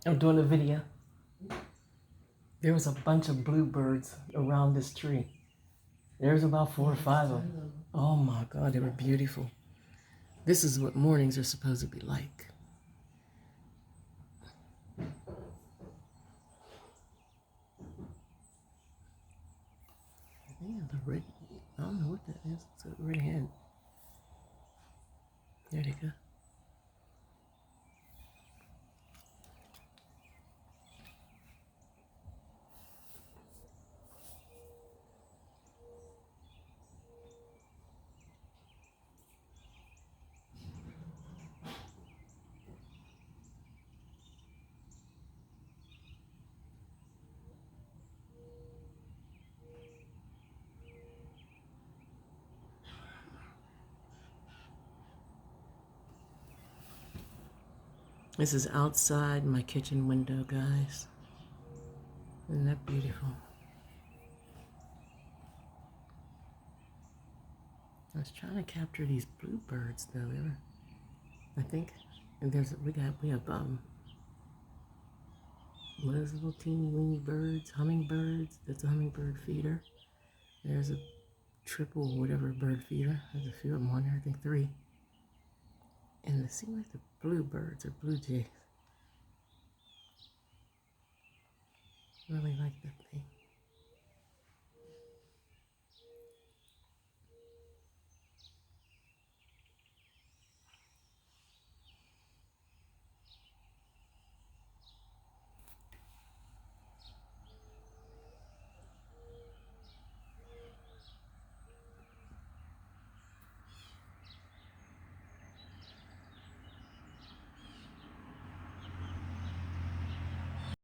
I'm doing a video. There was a bunch of bluebirds around this tree. There's about 4 or 5 of them. Oh my God, they were beautiful. This is what mornings are supposed to be like. Yeah, the red, I don't know what that is. It's a red hen. There they go. This is outside my kitchen window, guys. Isn't that beautiful? I was trying to capture these bluebirds though. I think we have what is little teeny weeny birds, hummingbirds. That's a hummingbird feeder. There's a triple whatever bird feeder. There's a few of them on there, I think 3. And it seems like the bluebirds or blue jays. Really like that thing.